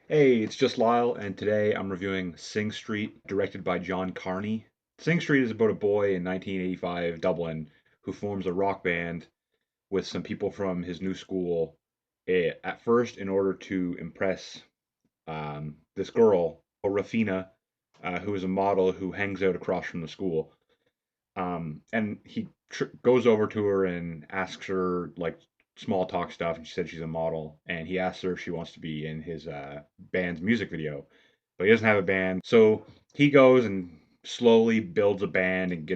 Hey, it's just Lyle, and today I'm reviewing Sing Street, directed by John Carney. Sing Street is about a boy in 1985 Dublin who forms a rock band with some people from his new school, at first in order to impress this girl, Rafina, who is a model who hangs out across from the school. And he goes over to her and asks her like small talk stuff, and she said she's a model, and he asks her if she wants to be in his band's music video, but he doesn't have a band, so he goes and slowly builds a band and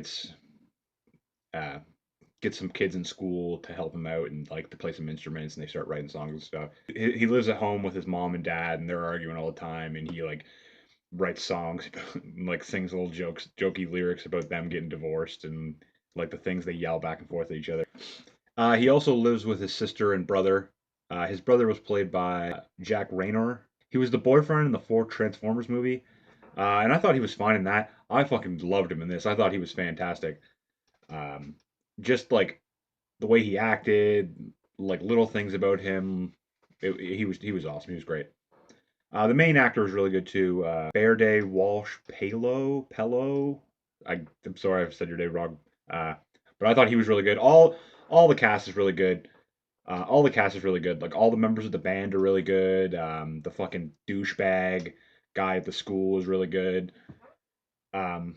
uh, gets some kids in school to help him out and like to play some instruments, and they start writing songs and stuff. He lives at home with his mom and dad, and they're arguing all the time, and he like writes songs, like sings little jokey lyrics about them getting divorced and like the things they yell back and forth at each other. He also lives with his sister and brother. His brother was played by Jack Raynor. He was the boyfriend in the fourth Transformers movie, and I thought he was fine in that. I fucking loved him in this. I thought he was fantastic. Um, just like the way he acted, like little things about him. He was awesome. He was great. The main actor was really good too. Day walsh-peelo. I'm sorry I've said your name wrong. Uh, but I thought he was really good. All the cast is really good. All the cast is really good. Like all the members of the band are really good. The fucking douchebag guy at the school is really good. Um,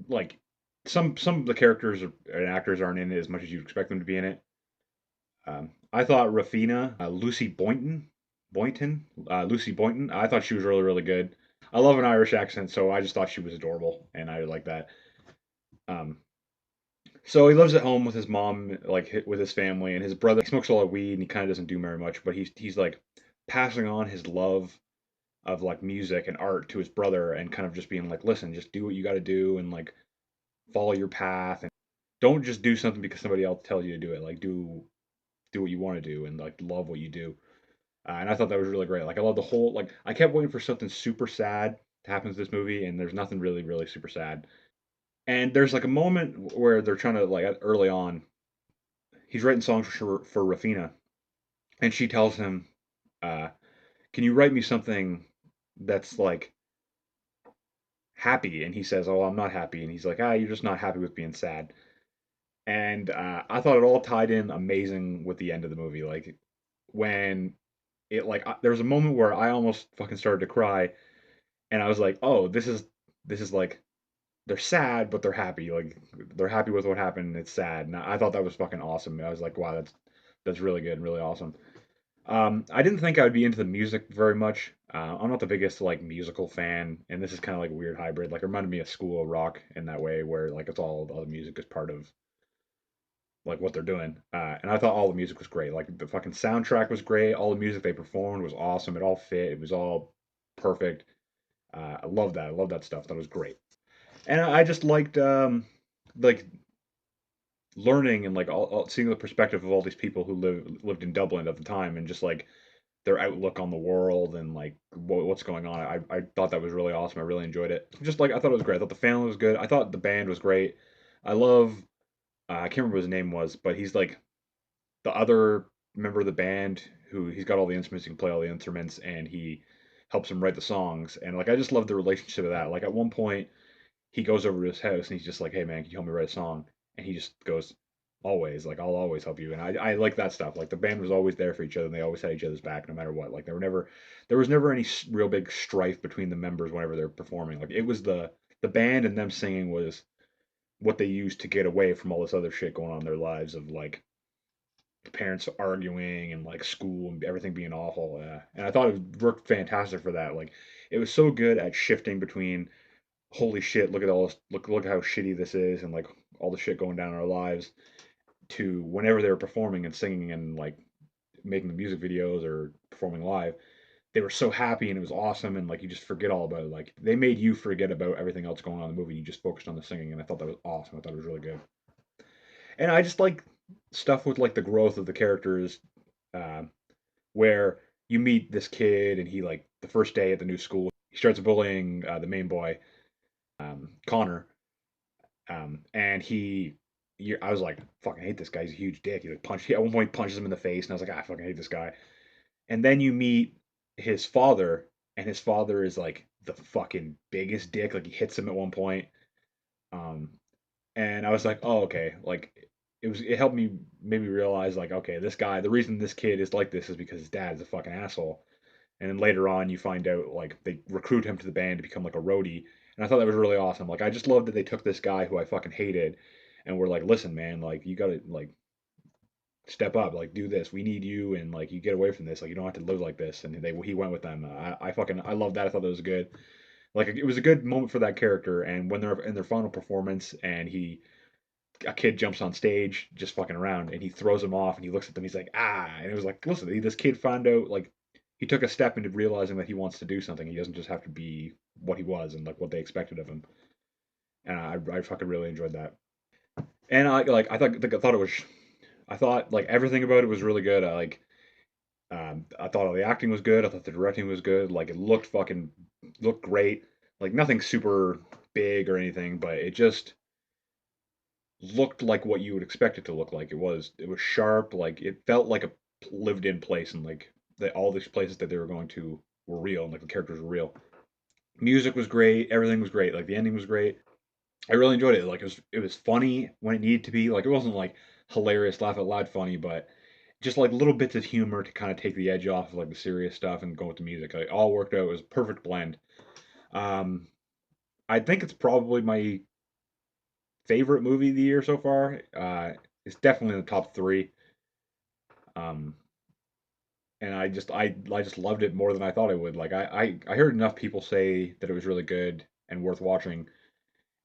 like some of the characters and actors aren't in it as much as you'd expect them to be in it. I thought Rafina, Lucy Boynton, I thought she was really, really good. I love an Irish accent, so I just thought she was adorable, and I like that. Um, so he lives at home with his mom, like with his family, and his brother. He smokes a lot of weed, and he kind of doesn't do very much, but he's like passing on his love of like music and art to his brother, and kind of just being like, listen, just do what you got to do, and like follow your path, and don't just do something because somebody else tells you to do it. Like do what you want to do, and like love what you do. And I thought that was really great. Like I love the whole like I kept waiting for something super sad to happen to this movie, and there's nothing really really super sad. And there's like a moment where they're trying to like early on, he's writing songs for Rafina, and she tells him, uh, "Can you write me something that's like happy?" And he says, "Oh, I'm not happy." And he's like, "Ah, you're just not happy with being sad." And I thought it all tied in amazing with the end of the movie. Like when there was a moment where I almost fucking started to cry, and I was like, "Oh, this is like they're sad, but they're happy. Like they're happy with what happened. And it's sad." And I thought that was fucking awesome. I was like, "Wow, that's really good and really awesome." I didn't think I would be into the music very much. I'm not the biggest like musical fan, and this is kind of like a weird hybrid. Like it reminded me of School of Rock in that way, where like it's all the music is part of like what they're doing. And I thought all the music was great. Like the fucking soundtrack was great. All the music they performed was awesome. It all fit. It was all perfect. I love that. I love that stuff. That was great. And I just liked like learning and like seeing the perspective of all these people who lived in Dublin at the time, and just like their outlook on the world and like what's going on. I thought that was really awesome. I really enjoyed it. Just like I thought it was great. I thought the family was good. I thought the band was great. I love I can't remember what his name was, but he's like the other member of the band who he's got all the instruments, he can play all the instruments, and he helps him write the songs. And like I just love the relationship of that. Like at one point he goes over to his house and he's just like, "Hey man, can you help me write a song?" And he just goes, "Always, like I'll always help you." And I like that stuff. Like the band was always there for each other, and they always had each other's back no matter what. Like there was never any real big strife between the members whenever they're performing. Like it was the band and them singing was what they used to get away from all this other shit going on in their lives of like parents arguing and like school and everything being awful. And I thought it worked fantastic for that. Like it was so good at shifting between holy shit, look at all this, look how shitty this is, and like all the shit going down in our lives, to whenever they were performing and singing and like making the music videos or performing live, they were so happy and it was awesome, and like you just forget all about it. Like they made you forget about everything else going on in the movie. You just focused on the singing, and I thought that was awesome. I thought it was really good. And I just like stuff with like the growth of the characters, uh, where you meet this kid and he like the first day at the new school he starts bullying the main boy, Connor. And I was like, fucking hate this guy. He's a huge dick. He like punched. He, at one point punches him in the face, and I was like, I fucking hate this guy. And then you meet. his father, and his father is like the fucking biggest dick. Like he hits him at one point. Um, and I was like, oh, okay. Like it helped me maybe realize like, okay, this guy, the reason this kid is like this is because his dad's a fucking asshole. And then later on, you find out like they recruit him to the band to become like a roadie. And I thought that was really awesome. Like I just love that they took this guy who I fucking hated, and were like, listen, man, like you gotta like step up, like do this. We need you, and like you get away from this. Like you don't have to live like this. And he went with them. I fucking I love that. I thought that was good. Like it was a good moment for that character. And when they're in their final performance, and a kid jumps on stage just fucking around, and he throws him off, and he looks at them. He's like, ah, and it was like, listen, this kid found out like he took a step into realizing that he wants to do something. He doesn't just have to be what he was and like what they expected of him. And I fucking really enjoyed that. And I thought it was I thought like everything about it was really good. I thought all the acting was good. I thought the directing was good. Like it looked great. Like nothing super big or anything, but it just looked like what you would expect it to look like. It was sharp. Like it felt like a lived in place, and like all these places that they were going to were real, and like the characters were real. Music was great. Everything was great. Like the ending was great. I really enjoyed it. Like it was funny when it needed to be. Like it wasn't like hilarious, laugh out loud funny, but just like little bits of humor to kind of take the edge off of like the serious stuff and go with the music. Like, it all worked out. It was a perfect blend. Um, I think it's probably my favorite movie of the year so far. It's definitely in the top three. Um, and I just loved it more than I thought I would. Like I heard enough people say that it was really good and worth watching.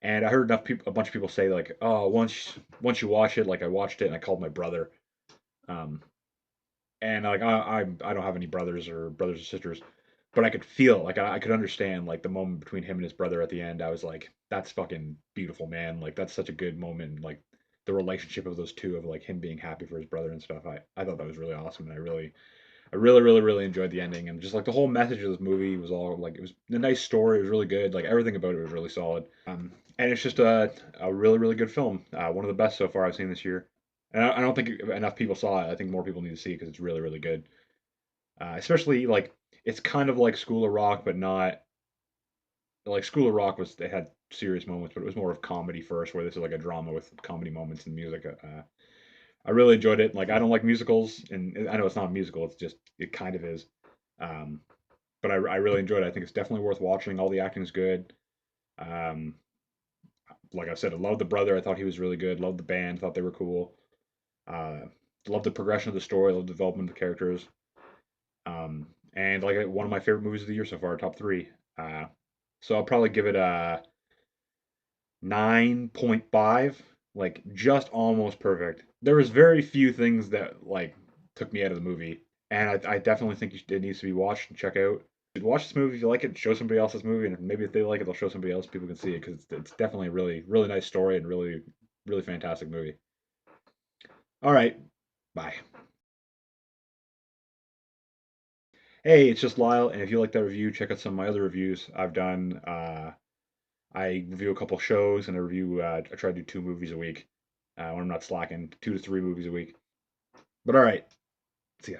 And I heard a bunch of people say like, oh, once you watch it, like I watched it and I called my brother. Um, and like I don't have any brothers or sisters, but I could feel like I could understand like the moment between him and his brother at the end. I was like, that's fucking beautiful, man. Like that's such a good moment. Like the relationship of those two, of like him being happy for his brother and stuff. I thought that was really awesome, and I really enjoyed the ending, and just like the whole message of this movie was all like, it was a nice story. It was really good. Like everything about it was really solid. And it's just a really good film. One of the best so far I've seen this year. And I don't think enough people saw it. I think more people need to see it because it's really good. Especially like it's kind of like School of Rock, but not like School of Rock was. They had serious moments, but it was more of comedy first. Where this is like a drama with comedy moments and music. I really enjoyed it. Like I don't like musicals, and I know it's not a musical. It's just it kind of is. Um, but I really enjoyed it. I think it's definitely worth watching. All the acting is good. Um, like I said, I love the brother. I thought he was really good. Loved the band. Thought they were cool. Uh, Loved the progression of the story. Loved the development of the characters. And like one of my favorite movies of the year so far, top three. Uh, so I'll probably give it a 9.5, like just almost perfect. There was very few things that like took me out of the movie, and I definitely think it needs to be watched and check out. Watch this movie if you like it. Show somebody else this movie, and maybe if they like it, they'll show somebody else. People can see it because it's definitely a really nice story and really fantastic movie. All right, bye. Hey, it's just Lyle, and if you like that review, check out some of my other reviews I've done. I review a couple shows, and I try to do 2 movies a week when I'm not slacking, 2 to 3 movies a week. But all right, see ya.